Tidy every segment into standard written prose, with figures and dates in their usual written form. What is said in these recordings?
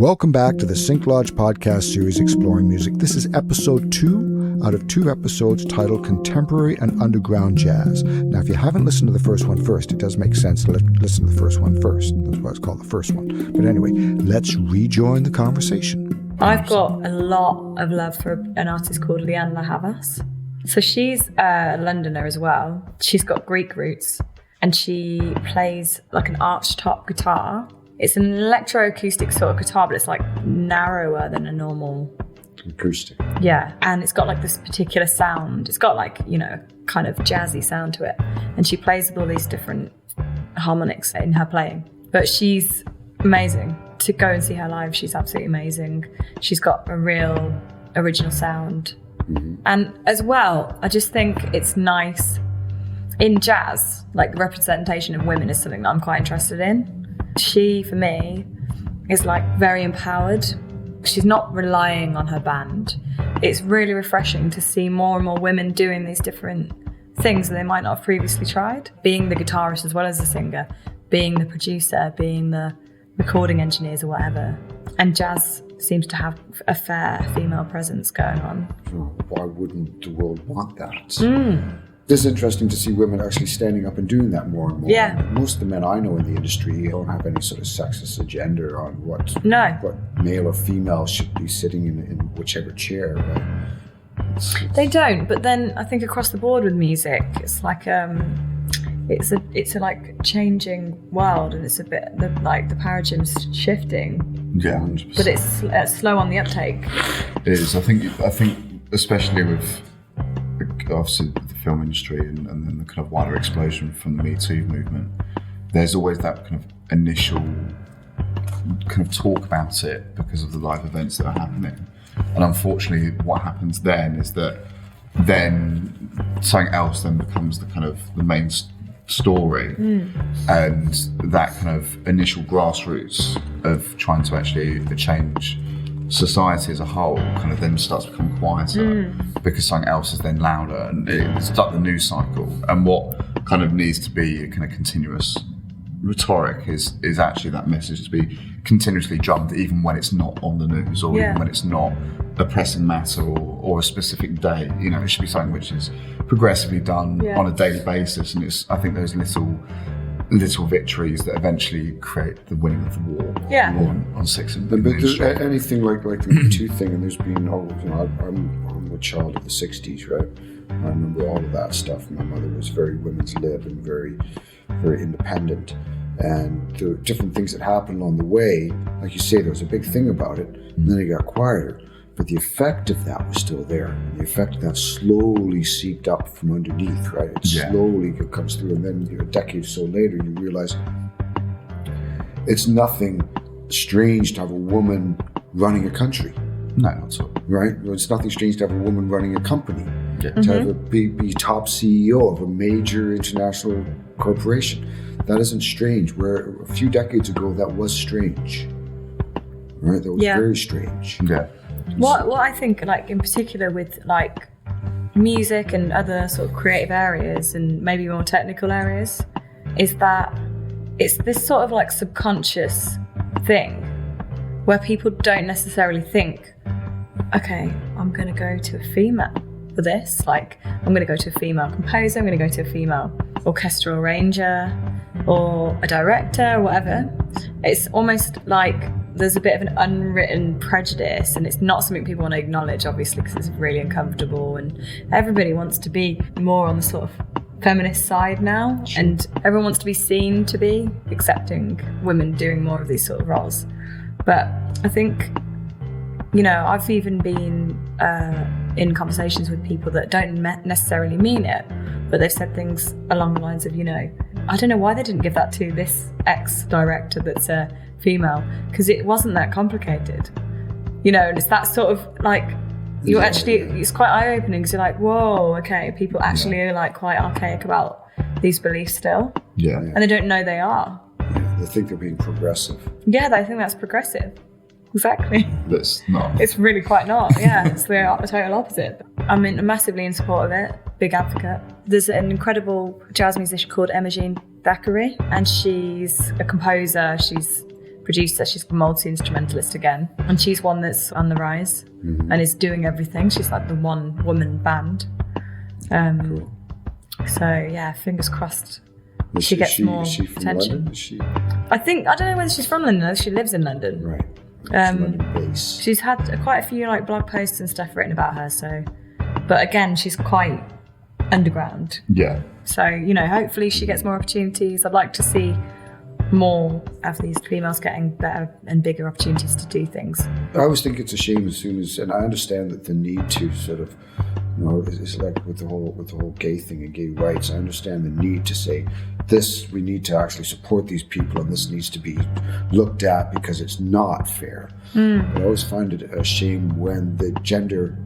Welcome back to the SyncLodge Podcast Series Exploring Music. This is episode 2 out of 2 episodes titled Contemporary and Underground Jazz. Now, if you haven't listened to the first one first, it does make sense to listen to the first one first. That's why it's called the first one. But anyway, let's rejoin the conversation. I've got a lot of love for an artist called Lianne La Havas. So she's a Londoner as well. She's got Greek roots and she plays like an archtop guitar. It's an electroacoustic sort of guitar, but it's like narrower than a normal acoustic. Yeah, and it's got like this particular sound. It's got like, you know, kind of jazzy sound to it. And she plays with all these different harmonics in her playing. But she's amazing. To go and see her live, she's absolutely amazing. She's got a real original sound. Mm-hmm. And as well, I just think it's nice in jazz, like representation of women is something that I'm quite interested in. She, for me, is like very empowered. She's not relying on her band. It's really refreshing to see more and more women doing these different things that they might not have previously tried. Being the guitarist as well as the singer, being the producer, being the recording engineers or whatever. And jazz seems to have a fair female presence going on. Why wouldn't the world want that? It's interesting to see women actually standing up and doing that more and more. Yeah. Most of the men I know in the industry don't have any sort of sexist agenda on what male or female should be sitting in whichever chair. They don't, but then I think across the board with music, it's like it's a like changing world, and it's a bit the paradigm's shifting. Yeah, 100%. But it's slow on the uptake. It is. I think especially with obviously the film industry and then the kind of wider explosion from the Me Too movement, there's always that kind of initial kind of talk about it because of the live events that are happening. And unfortunately, what happens then is that then something else then becomes the kind of the main story, and that kind of initial grassroots of trying to actually change society as a whole kind of then starts to become quieter because something else is then louder, and it's like the news cycle. And what kind of needs to be a kind of continuous rhetoric is actually that message to be continuously drummed, even when it's not on the news or even when it's not a pressing matter or a specific day. You know, it should be something which is progressively done on a daily basis. And it's, I think, those little victories that eventually create the winning of the war on sex and but there's anything like the Me Too thing, and there's been I'm a child of the 60s, right? I remember all of that stuff. My mother was very women's lib and very, very independent, and there were different things that happened along the way. Like you say, there was a big thing about it, and then it got quieter. But the effect of that was still there. And the effect of that slowly seeped up from underneath, right? It slowly comes through, and then a decade or so later, you realize it's nothing strange to have a woman running a country. No, not so. Right? It's nothing strange to have a woman running a company. Yeah. To have be top CEO of a major international corporation. That isn't strange. Where a few decades ago, that was strange. Right? That was very strange. Yeah. What I think, like in particular with like music and other sort of creative areas and maybe more technical areas, is that it's this sort of like subconscious thing where people don't necessarily think, okay, I'm going to go to a female for this. Like, I'm going to go to a female composer, I'm going to go to a female orchestral arranger or a director or whatever. It's almost like there's a bit of an unwritten prejudice, and it's not something people want to acknowledge, obviously, because it's really uncomfortable, and everybody wants to be more on the sort of feminist side now, and everyone wants to be seen to be accepting women doing more of these sort of roles. But I think, you know, I've even been in conversations with people that don't necessarily mean it, but they've said things along the lines of, you know, I don't know why they didn't give that to this ex-director that's a female, because it wasn't that complicated, you know. And it's that sort of like it's quite eye-opening, because you're like, whoa, okay, people actually are like quite archaic about these beliefs still, and they don't know they are. They think they're being progressive. Yeah, they think that's progressive. Exactly. That's not. It's really quite not. Yeah, it's the total opposite. I'm massively in support of it. Big advocate. There's an incredible jazz musician called Emma Jean Thackeray, and she's a composer. She's producer. She's a multi-instrumentalist again. And she's one that's on the rise and is doing everything. She's like the one-woman band. Cool. So, yeah, fingers crossed Is she gets more Is she from attention. London? Is she? I don't know whether she's from London or she lives in London. Right. She's London-based. She's had quite a few like blog posts and stuff written about her. So, but again, she's quite underground. Yeah. So, hopefully she gets more opportunities. I'd like to see more of these females getting better and bigger opportunities to do things. I always think it's a shame and I understand that the need to sort of, it's like with the whole gay thing and gay rights. I understand the need to say this. We need to actually support these people, and this needs to be looked at because it's not fair. But I always find it a shame when the gender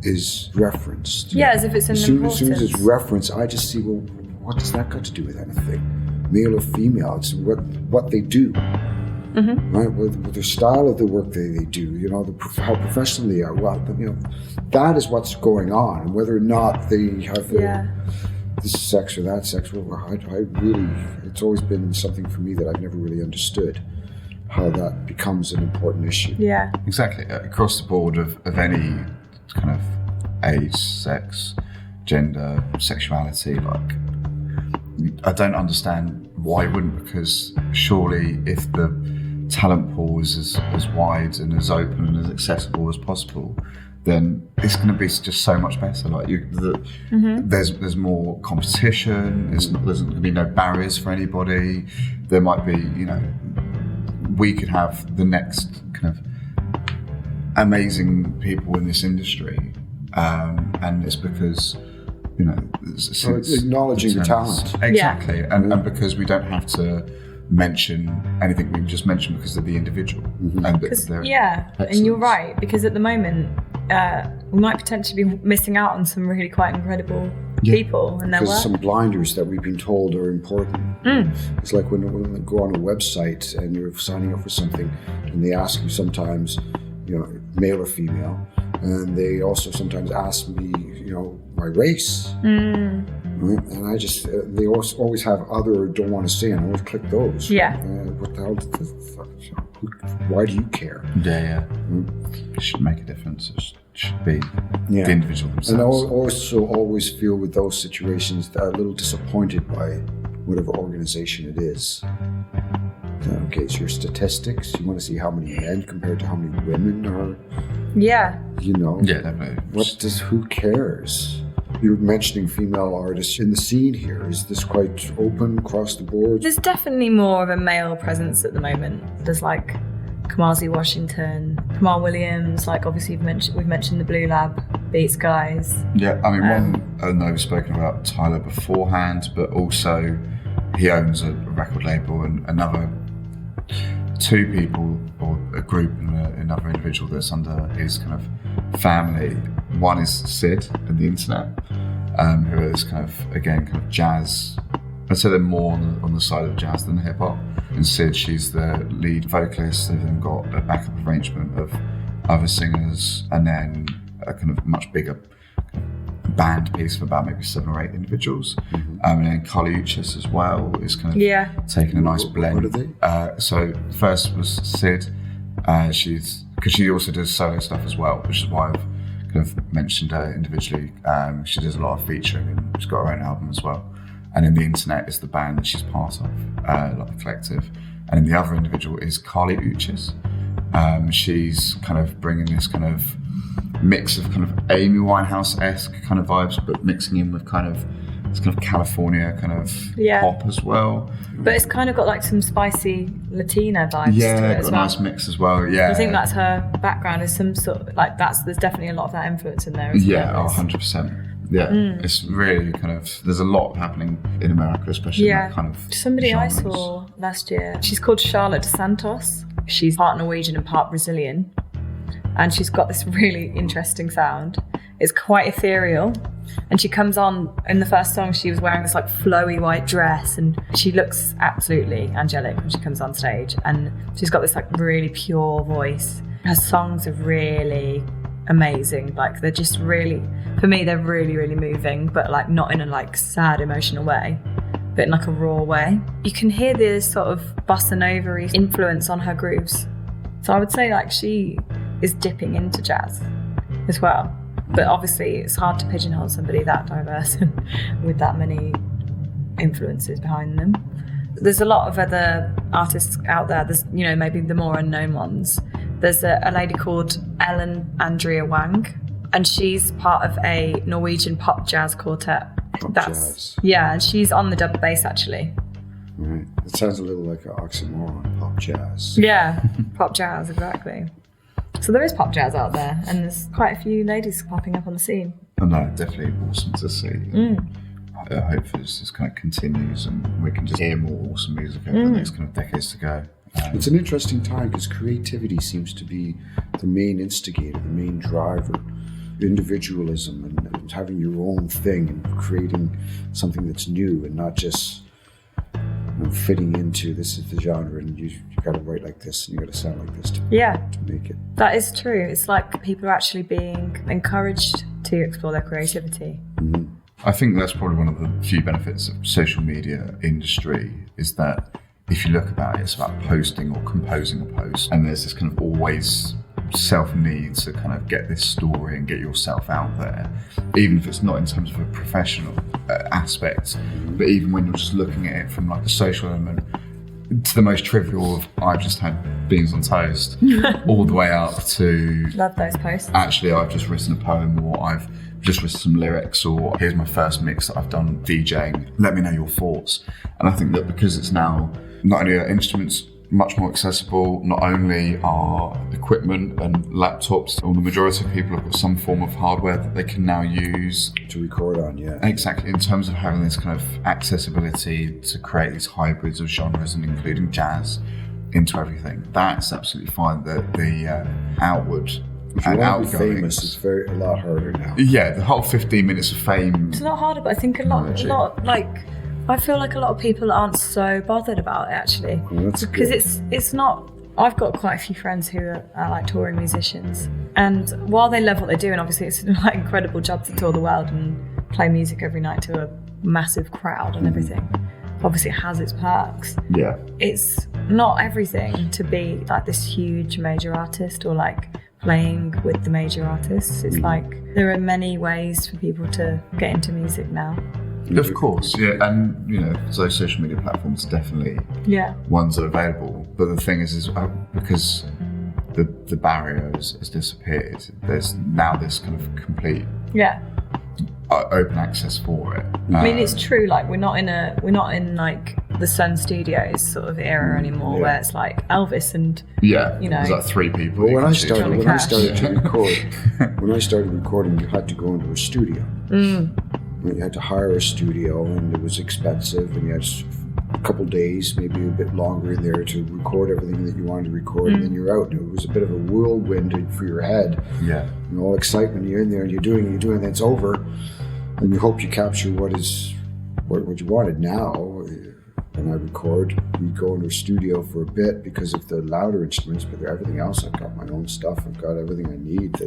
is referenced. Yeah, as if it's an importance. As soon as it's referenced, I just see, well, what does that got to do with anything? Male or female? It's what they do. Right, with the style of the work they do, how professional they are. Well, that is what's going on, and whether or not they have this sex or that sex. Well, I really, it's always been something for me that I've never really understood how that becomes an important issue. Yeah, exactly. Across the board of any kind of age, sex, gender, sexuality, like I don't understand why you wouldn't, because surely if the talent pool is as wide and as open and as accessible as possible, then it's going to be just so much better. Like there's more competition. There's going to be no barriers for anybody. There might be, we could have the next kind of amazing people in this industry, and it's because it's acknowledging the talent. Exactly, and because we don't have to mention anything, we can just mention because of the individual. And you're right, because at the moment we might potentially be missing out on some really quite incredible people and their work. Because some blinders that we've been told are important. It's like when they go on a website and you're signing up for something and they ask you sometimes, male or female, and they also sometimes ask me, my race. Right? And I just, they always have other or don't want to say, and I always click those. Yeah. What the hell? Why do you care? Yeah. It should make a difference. It should be the individual themselves. And I also always feel with those situations that I'm a little disappointed by whatever organization it is. Okay, it's your statistics. You want to see how many men compared to how many women are. Yeah. Yeah, definitely. Who cares? You're mentioning female artists in the scene here. Is this quite open across the board? There's definitely more of a male presence at the moment. There's like Kamasi Washington, Kamal Williams, like obviously we've mentioned the Blue Lab Beats guys. Yeah, I mean, I know we've spoken about Tyler beforehand, but also he owns a record label, and another two people or a group and another individual that's under his kind of family. One is Sid and the internet, who is kind of jazz. I'd say they're more on the side of jazz than hip hop. And Sid, she's the lead vocalist. They've then got a backup arrangement of other singers, and then a kind of much bigger band piece of about maybe 7 or 8 individuals. And then Carly Uchis as well is kind of taking a nice blend. What are they? So first was Sid. Because she also does solo stuff as well, which is why I've kind of mentioned her individually. She does a lot of featuring, and she's got her own album as well. And then the internet is the band that she's part of, like the collective. And then the other individual is Carly Uchis. She's kind of bringing this kind of mix of kind of Amy Winehouse-esque kind of vibes, but mixing in with it's kind of California kind of pop as well. But it's kind of got like some spicy Latina vibes to it as got well. A nice mix as well. Yeah, I think that's her background, is some sort of like there's definitely a lot of that influence in there as well. 100%. Yeah, it's really kind of, there's a lot happening in America, especially in that kind of somebody genres. I saw last year, she's called Charlotte Santos. She's part Norwegian and part Brazilian, and she's got this really interesting sound. It's quite ethereal, and she comes on in the first song. She was wearing this like flowy white dress, and she looks absolutely angelic when she comes on stage, and she's got this like really pure voice. Her songs are really amazing. Like they're just really, for me, they're really, really moving, but like not in a like sad emotional way, but in like a raw way. You can hear the sort of bossa nova-y influence on her grooves. So I would say like she is dipping into jazz as well. But obviously it's hard to pigeonhole somebody that diverse and with that many influences behind them. There's a lot of other artists out there. There's, you know, maybe the more unknown ones. There's a lady called Ellen Andrea Wang, and she's part of a Norwegian pop jazz quartet. Jazz. Yeah, and she's on the double bass actually. Right. It sounds a little like an oxymoron, pop jazz. Yeah, pop jazz, exactly. So there is pop jazz out there, and there's quite a few ladies popping up on the scene. Oh, no, definitely awesome to see. I hope this kind of continues and we can just hear more awesome music over the next kind of decades to go. It's an interesting time because creativity seems to be the main instigator, the main driver. Individualism and having your own thing and creating something that's new and not just fitting into this is the genre and you got to write like this and you got to sound like this to make it. That is true. It's like people are actually being encouraged to explore their creativity. Mm-hmm. I think that's probably one of the few benefits of social media industry is that if you look about it, it's about posting or composing a post, and there's this kind of always self-need to kind of get this story and get yourself out there, even if it's not in terms of a professional aspect, but even when you're just looking at it from like the social element to the most trivial of I've just had beans on toast all the way up to love those posts. Actually, I've just written a poem, or I've just written some lyrics, or here's my first mix that I've done DJing. Let me know your thoughts. And I think that because it's now not only are instruments much more accessible, not only are equipment and laptops, or the majority of people have got some form of hardware that they can now use to record on, Exactly, in terms of having this kind of accessibility to create these hybrids of genres and including jazz into everything. That's absolutely fine. The outward if you and want to be outgoing, famous, it's a lot harder now. Yeah, the whole 15 minutes of fame. It's a lot harder, but I think a lot like I feel like a lot of people aren't so bothered about it actually, because it's not. I've got quite a few friends who are like touring musicians, and while they love what they do, and obviously it's like an incredible job to tour the world and play music every night to a massive crowd and everything. Obviously, it has its perks. Yeah, it's not everything to be like this huge major artist or like playing with the major artists. It's like there are many ways for people to get into music now. Of course, yeah, and you know, those social media platforms are definitely ones that are available. But the thing is because the barrier has disappeared, there's now this kind of complete open access for it. I mean, it's true. Like we're not in like the Sun Studios sort of era anymore, where it's like Elvis and you know, there's like three people. Well, when I started recording, you had to go into a studio. You had to hire a studio, and it was expensive, and you had a couple days, maybe a bit longer in there to record everything that you wanted to record, and then you're out. And it was a bit of a whirlwind for your head. Yeah. And all excitement, you're in there, and you're doing, and then it's over, and you hope you capture what you wanted. Now, when I record, we go into a studio for a bit because of the louder instruments, but everything else, I've got my own stuff. I've got everything I need.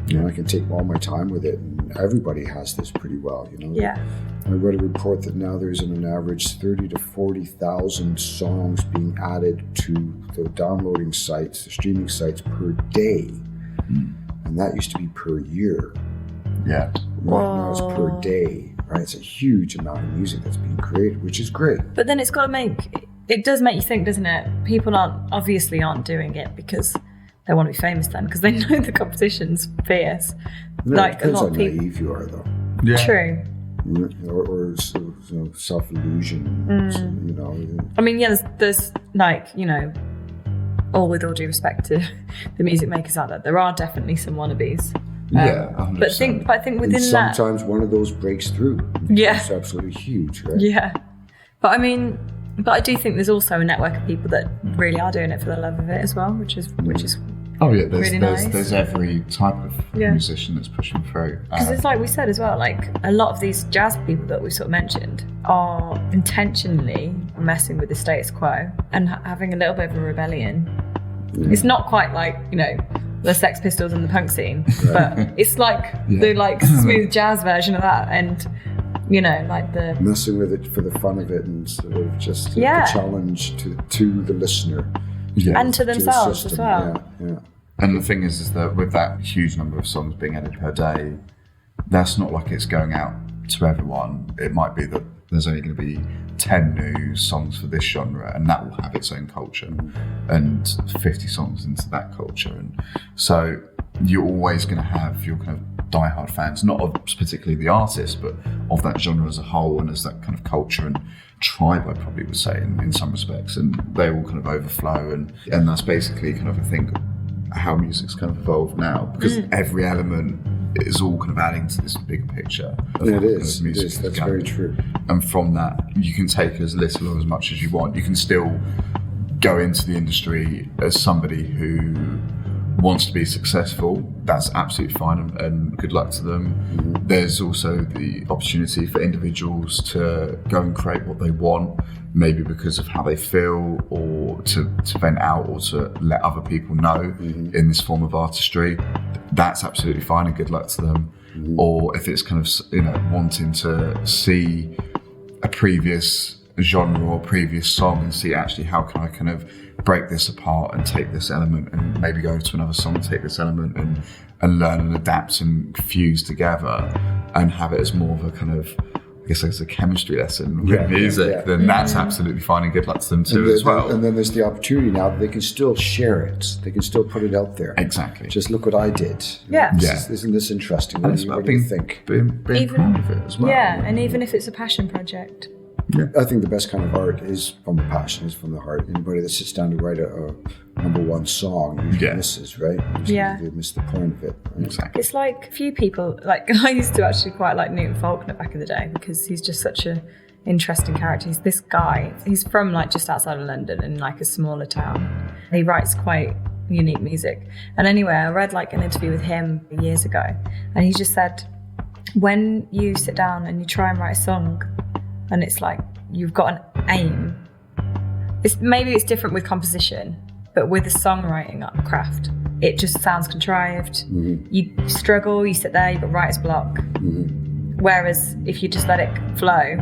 You know, I can take all my time with it, and everybody has this pretty well, you know. Yeah. I read a report that now there's an average 30 to 40,000 songs being added to the downloading sites, the streaming sites per day. And that used to be per year. Yeah. Right now it's per day, right? It's a huge amount of music that's being created, which is great. But then it does make you think, doesn't it? People obviously aren't doing it because they want to be famous then, because they know the competition's fierce. No, like it depends a lot how of people. naive you are, though. Yeah. True. Or self-illusion, you know. I mean, there's like, you know, all with all due respect to the music makers out there are definitely some wannabes. 100%. But I think within and that, sometimes one of those breaks through. Yeah. It's absolutely huge, right? Yeah. But I do think there's also a network of people that really are doing it for the love of it as well, which is oh yeah, really nice. There's every type of musician that's pushing through. Because it's like we said as well, like a lot of these jazz people that we sort of mentioned are intentionally messing with the status quo and having a little bit of a rebellion. It's not quite like, you know, the Sex Pistols and the punk scene, but it's like the like smooth jazz version of that. And like the messing with it for the fun of it and sort of just the challenge to the listener. And to themselves as well. Yeah. And the thing is that with that huge number of songs being added per day, that's not like it's going out to everyone. It might be that there's only going to be 10 new songs for this genre, and that will have its own culture, and 50 songs into that culture. And so you're always going to have your kind of diehard fans, not of particularly the artist, but of that genre as a whole, and as that kind of culture and tribe, I probably would say in some respects, and they all kind of overflow, and that's basically kind of, I think, how music's kind of evolved now, because every element is all kind of adding to this bigger picture. It is. That's very true. And from that, you can take as little or as much as you want. You can still go into the industry as somebody who wants to be successful. That's absolutely fine, and good luck to them. There's also the opportunity for individuals to go and create what they want, maybe because of how they feel, or to vent out, or to let other people know in this form of artistry. That's absolutely fine, and good luck to them. Or if it's kind of wanting to see a previous genre or previous song and see actually how can I kind of break this apart and take this element and maybe go to another song and take this element and learn and adapt and fuse together and have it as more of a kind of, I guess it's a chemistry lesson with music, then that's absolutely fine, and good luck to them too as well. And then there's the opportunity now that they can still share it. They can still put it out there. Exactly. Just look what I did. Isn't this interesting? And it's about being proud of it as well. Yeah, and even if it's a passion project. Yeah. I think the best kind of art is from the passion, is from the heart. Anybody that sits down to write a number one song usually misses, right? They miss the point of it. Right? Exactly. It's like few people, like I used to actually quite like Newton Faulkner back in the day, because he's just such an interesting character. He's this guy, he's from like just outside of London in like a smaller town. He writes quite unique music. And anyway, I read like an interview with him years ago, and he just said, when you sit down and you try and write a song, and it's like you've got an aim. Maybe it's different with composition, but with the songwriting craft, it just sounds contrived. You struggle, you sit there, you've got writer's block. Whereas if you just let it flow,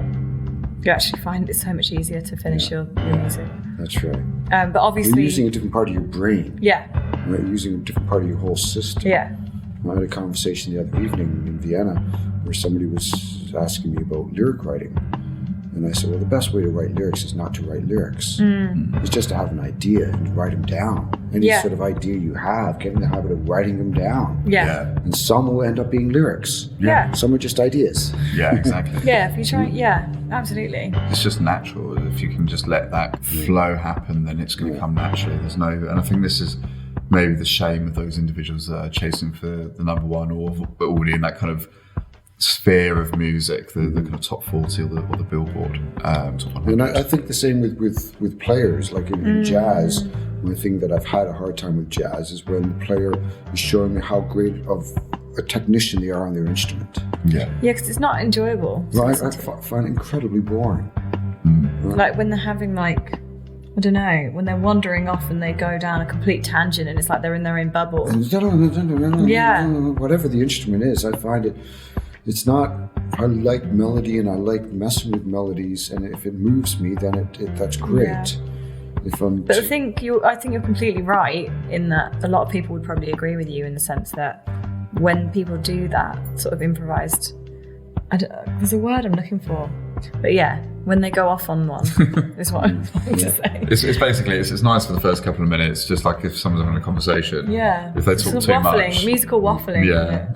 you actually find it so much easier to finish your music. That's right. But obviously, you're using a different part of your brain. Yeah. Right? You're using a different part of your whole system. Yeah. I had a conversation the other evening in Vienna where somebody was asking me about lyric writing. And I said, well, the best way to write lyrics is not to write lyrics. It's just to have an idea and write them down. Any sort of idea you have, get in the habit of writing them down. Yeah. And some will end up being lyrics. Yeah. Some are just ideas. Yeah, exactly. If you try, absolutely. It's just natural. If you can just let that flow happen, then it's going to come naturally. And I think this is maybe the shame of those individuals that are chasing for the number one, or already in that kind of sphere of music, the kind of top 40 or the Billboard top 100. And I think the same with players, like in jazz. One thing that I've had a hard time with jazz is when the player is showing me how great of a technician they are on their instrument. Yeah, because it's not enjoyable. I find it incredibly boring. Like when they're having like, I don't know, when they're wandering off and they go down a complete tangent and it's like they're in their own bubble. Whatever the instrument is, I find it's not, I like melody and I like messing with melodies, and if it moves me, then that's great. Yeah. But I think you're completely right in that a lot of people would probably agree with you in the sense that when people do that sort of improvised, there's a word I'm looking for, but when they go off on one is what I'm trying to say. It's basically, it's nice for the first couple of minutes, just like if someone's having a conversation. Yeah. If they talk too much. Musical waffling. Yeah.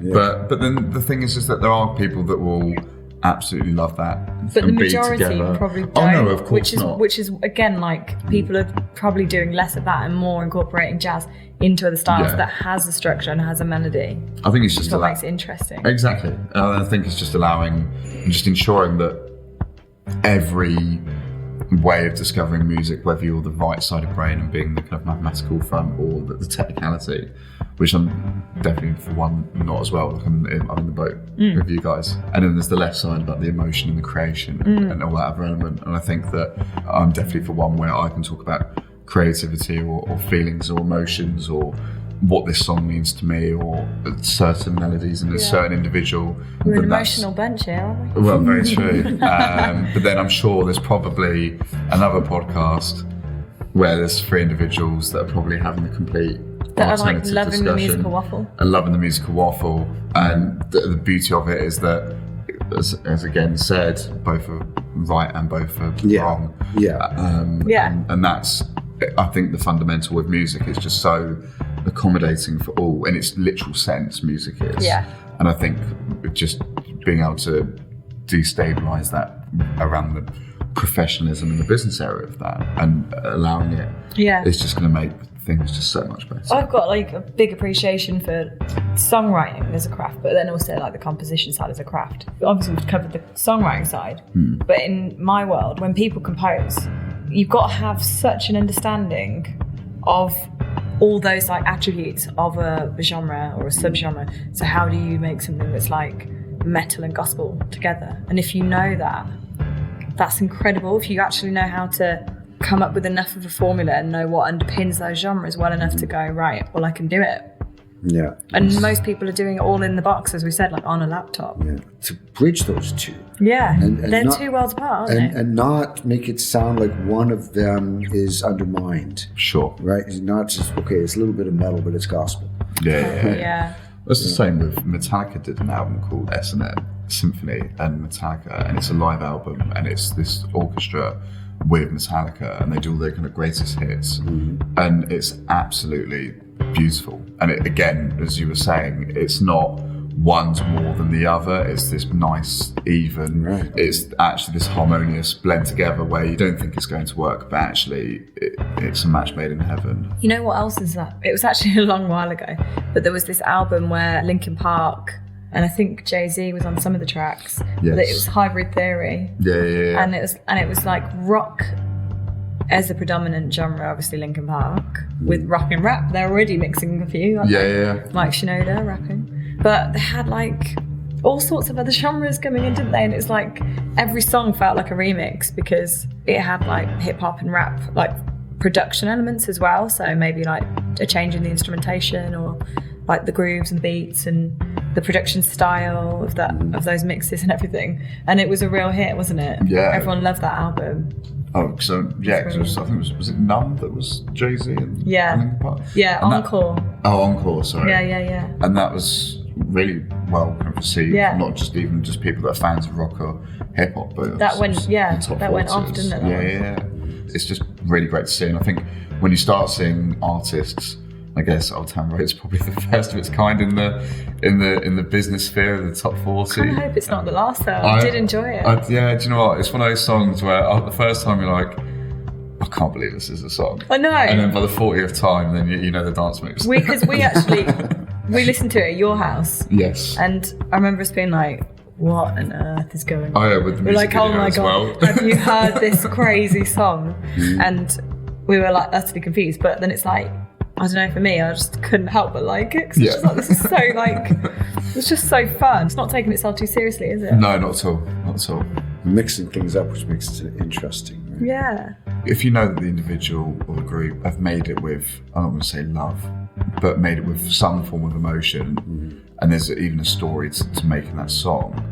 But then the thing is that there are people that will absolutely love that. But the majority probably don't. Oh no, of course not. Which is again, like, people are probably doing less of that and more incorporating jazz into other styles that has a structure and has a melody. I think it's just what makes it interesting. Exactly. I think it's just ensuring that every way of discovering music, whether you're the right side of brain and being the kind of mathematical front, or the technicality, which I'm definitely for one not as well. Like I'm in the boat with you guys. And then there's the left side about the emotion and the creation and all that other element. And I think that I'm definitely for one where I can talk about creativity or feelings or emotions or what this song means to me, or certain melodies and a certain individual. We're an emotional bunch here, aren't we? Well, very true. But then I'm sure there's probably another podcast where there's 3 individuals that are probably having the complete that are like alternative loving discussion the musical waffle. and loving the musical waffle. And the beauty of it is that, as again said, both are right and both are wrong. And that's, I think, the fundamental with music is just so accommodating for all, in its literal sense. Music is, and I think just being able to destabilize that around the professionalism and the business area of that, and allowing it, is just going to make things just so much better. I've got like a big appreciation for songwriting as a craft, but then also like the composition side as a craft. Obviously we've covered the songwriting side, but in my world, when people compose, you've got to have such an understanding of all those like attributes of a genre or a subgenre. So how do you make something that's like metal and gospel together? And if you know that, that's incredible. If you actually know how to come up with enough of a formula and know what underpins those genres well enough to go, right, well, I can do it. Yeah. And most people are doing it all in the box, as we said, like on a laptop. Yeah. To bridge those two. Yeah. And they're not, 2 worlds apart, aren't they? And not make it sound like one of them is undermined. Sure. Right? It's not just, okay, it's a little bit of metal, but it's gospel. Yeah. That's the same with Metallica. Did an album called S&M Symphony and Metallica, and it's a live album, and it's this orchestra with Metallica, and they do all their kind of greatest hits, and it's absolutely beautiful. And it, again, as you were saying, it's not one's more than the other. It's this nice, even. Right. It's actually this harmonious blend together where you don't think it's going to work, but actually it's a match made in heaven. You know what else is that? It was actually a long while ago, but there was this album where Linkin Park, and I think Jay-Z was on some of the tracks. Yes. That it was Hybrid Theory. Yeah. And it was like rock as a predominant genre, obviously Linkin Park, with rock and rap. They're already mixing a few. Yeah. Mike Shinoda rapping. But they had like all sorts of other genres coming in, didn't they? And it's like every song felt like a remix because it had like hip hop and rap, like production elements as well. So maybe like a change in the instrumentation or like the grooves and beats and the production style of those mixes and everything. And it was a real hit, wasn't it? Yeah. Everyone loved that album. Oh, so yeah, because I think was it Numb that was Jay-Z and Linkin Park? Yeah, and Encore. Encore, sorry. Yeah. And that was really well kind of received, not just people that are fans of rock or hip hop, but that went off, didn't it? Yeah. It's just really great to see, and I think when you start seeing artists, I guess Old Town Road is probably the first of its kind in the business sphere of the top 40. I kind of hope it's not the last though. I did enjoy it. Do you know what? It's one of those songs where the first time you're like, I can't believe this is a song. I know. And then by the 40th time, then you know the dance moves. Because we actually listened to it at your house. Yes. And I remember us being like, what on earth is going on? Oh yeah, with the music we're like, oh video my as god, well. have you heard this crazy song? And we were like utterly confused. But then it's like, I don't know, for me, I just couldn't help but like it. Cause it's just like, this is so like, it's just so fun. It's not taking itself too seriously, is it? No, not at all. Not at all. Mixing things up, which makes it interesting. Right? Yeah. If you know that the individual or the group have made it with, I'm not going to say love, but made it with some form of emotion, and there's even a story to making that song,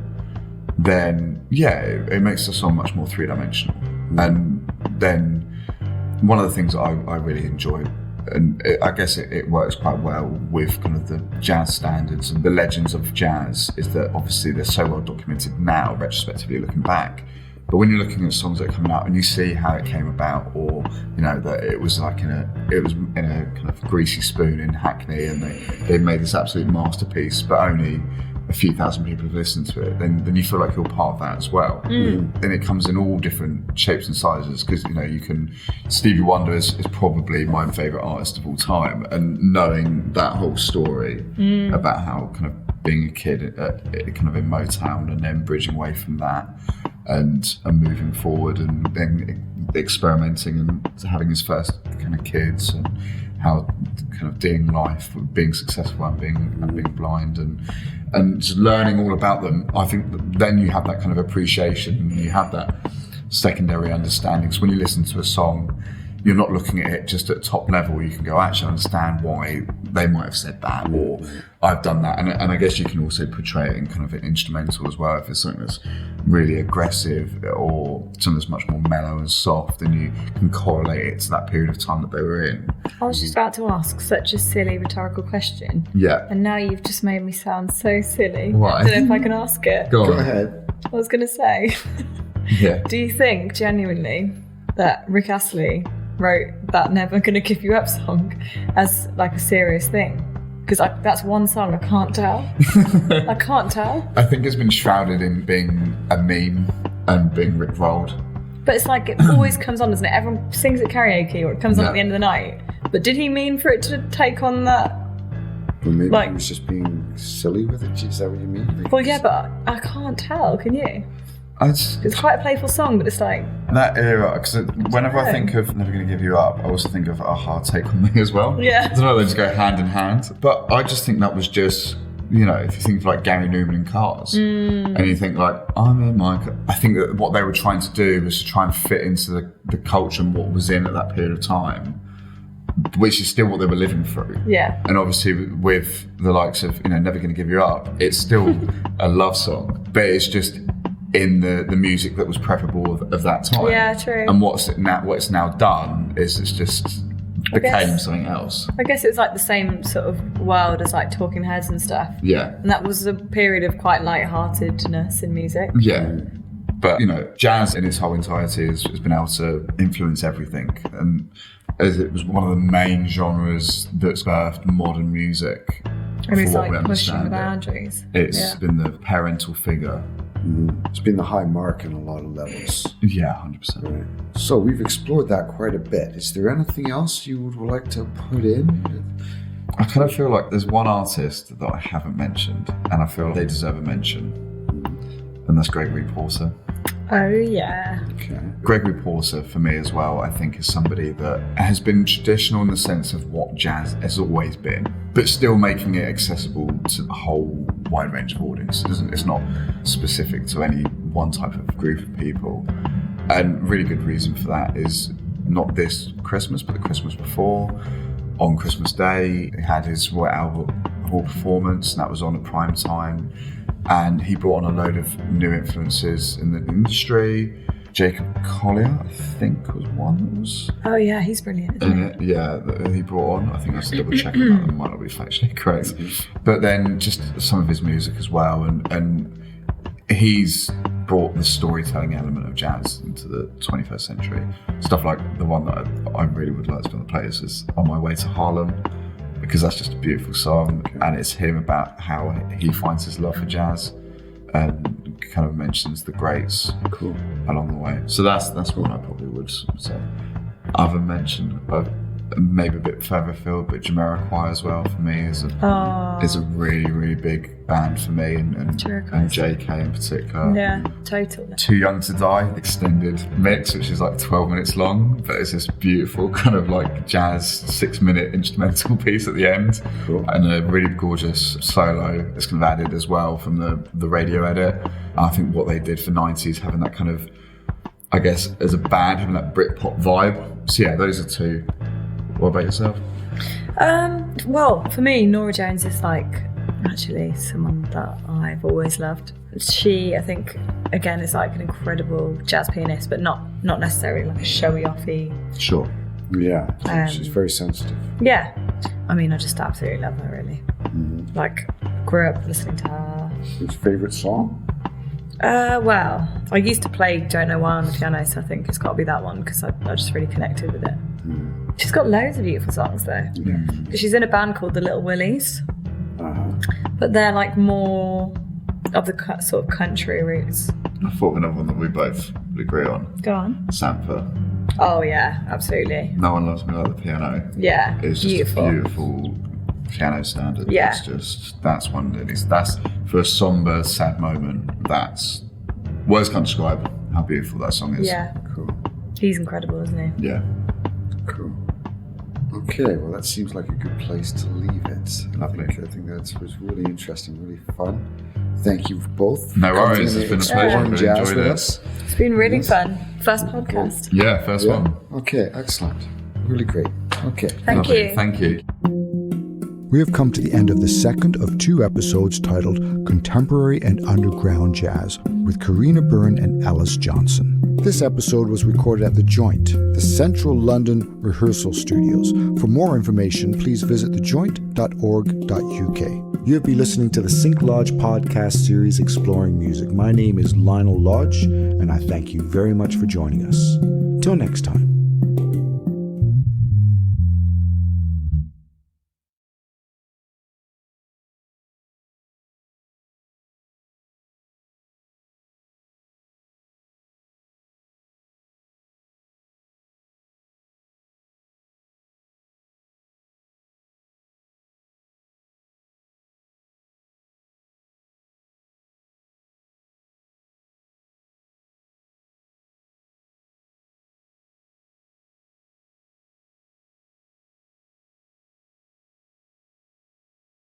then it makes the song much more three-dimensional. And then one of the things that I really enjoy, and I guess it works quite well with kind of the jazz standards and the legends of jazz, is that obviously they're so well documented now, retrospectively looking back. But when you're looking at songs that are coming out and you see how it came about, or you know that it was in a kind of greasy spoon in Hackney, and they made this absolute masterpiece, but only a few thousand people have listened to it, then you feel like you're part of that as well. And it comes in all different shapes and sizes, because Stevie Wonder is probably my favourite artist of all time, and knowing that whole story about how kind of being a kid kind of in Motown and then bridging away from that and moving forward and then experimenting and having his first kind of kids, and how kind of doing life, being successful and being blind and just learning all about them. I think then you have that kind of appreciation, and you have that secondary understanding. So when you listen to a song, you're not looking at it just at top level. You can go, actually understand why they might have said that, or I've done that. And I guess you can also portray it in kind of an instrumental as well. If it's something that's really aggressive or something that's much more mellow and soft, and you can correlate it to that period of time that they were in. I was just about to ask such a silly rhetorical question. Yeah. And now you've just made me sound so silly. Why? I don't know if I can ask it. Go Go on. ahead. I was going to say, Yeah. do you think genuinely that Rick Astley wrote that Never Gonna Give You Up song as like a serious thing? Because that's one song I can't tell. I can't tell. I think it's been shrouded in being a meme and being rickrolled. But it's like it always comes on, doesn't it? Everyone sings at karaoke or it comes on at the end of the night. But did he mean for it to take on that? Well, maybe Like- he was just being silly with it. Is that what you mean? Like, Well, yeah, but I can't tell, can you? It's quite a playful song, but it's like... That era, because whenever I think of Never Gonna Give You Up, I also think of A Hard Take On Me as well. Yeah. I don't know, they just go hand in hand. But I just think that was just, you know, if you think of like Gary Newman in Cars, and you think like, I'm in my... I think that what they were trying to do was to try and fit into the culture and what was in at that period of time, which is still what they were living through. Yeah. And obviously with the likes of, you know, Never Gonna Give You Up, it's still a love song, but it's just in the music that was preferable of that time. Yeah, true. And what it's now done is it's just became something else. I guess it's like the same sort of world as like Talking Heads and stuff. Yeah. And that was a period of quite light-heartedness in music. Yeah. But, you know, jazz in its whole entirety has been able to influence everything. And as it was one of the main genres that's birthed modern music. And it's for what we like pushing the understand it. boundaries. It's been the parental figure. It's been the high mark on a lot of levels. Yeah, 100%. Right. So we've explored that quite a bit. Is there anything else you would like to put in? I kind of feel like there's one artist that I haven't mentioned, and I feel they deserve a mention, and that's Gregory Porter. Oh, yeah. Okay. Gregory Porter, for me as well, I think is somebody that has been traditional in the sense of what jazz has always been, but still making it accessible to the whole wide range of audiences. It's not specific to any one type of group of people. And really good reason for that is not this Christmas, but the Christmas before. On Christmas Day, he had his Royal Albert Hall performance, and that was on at prime time. And he brought on a load of new influences in the industry. Jacob Collier, I think, was one that was Oh, yeah, he's brilliant, isn't in he? it. Yeah, that he brought on. I think I have to double check on that. That might not be factually correct. But then just some of his music as well. And he's brought the storytelling element of jazz into the 21st century. Stuff like the one that I really would like to be on the playlist is On My Way to Harlem, because that's just a beautiful song, and it's him about how he finds his love for jazz and kind of mentions the greats along the way. So that's what I probably would say. Other mention, maybe a bit further afield, but Jamiroquai as well for me is a really, really big band for me, and JK in particular. Yeah, totally. Too Young to Die, the extended mix, which is like 12 minutes long, but it's this beautiful kind of like jazz 6-minute instrumental piece at the end, and a really gorgeous solo that's kind of added as well from the radio edit. I think what they did for 90s, having that kind of, I guess, as a band, having that Britpop vibe. So yeah, those are two. What about yourself? Well, for me, Norah Jones is like actually someone that I've always loved. She, I think, again, is like an incredible jazz pianist, but not necessarily like a showy-offy. Sure. Yeah, she's very sensitive. Yeah. I mean, I just absolutely love her, really. Like, grew up listening to her. What's your favourite song? Well, I used to play Don't Know Why on the piano, so I think it's got to be that one because I just really connected with it. She's got loads of beautiful songs though. She's in a band called the Little Willies, but they're like more of the sort of country roots. I thought of another one that we both would agree on. Go on. Sampler. Oh yeah, absolutely. No One Loves Me Like the Piano. Yeah, It's just a beautiful piano standard. Yeah. That's one that is, that's for a somber, sad moment. That's, words can't describe how beautiful that song is. Yeah. Cool. He's incredible, isn't he? Yeah. Cool. Okay, well that seems like a good place to leave it. Lovely. I think that was really interesting, really fun. thank you both. No for worries, coming it's in been a and pleasure. exploring Really jazz enjoyed with it. us. It's been really fun. First podcast. Yeah, first one. Okay, excellent. Really great. Okay. Thank Lovely. you. Thank you. We have come to the end of the second of 2 episodes titled Contemporary and Underground Jazz with Karina Byrne and Ellis Johnson. This episode was recorded at The Joint, the Central London Rehearsal Studios. For more information, please visit thejoint.org.uk. You have been listening to the SyncLodge Podcast Series Exploring Music. My name is Lionel Lodge, and I thank you very much for joining us. Till next time.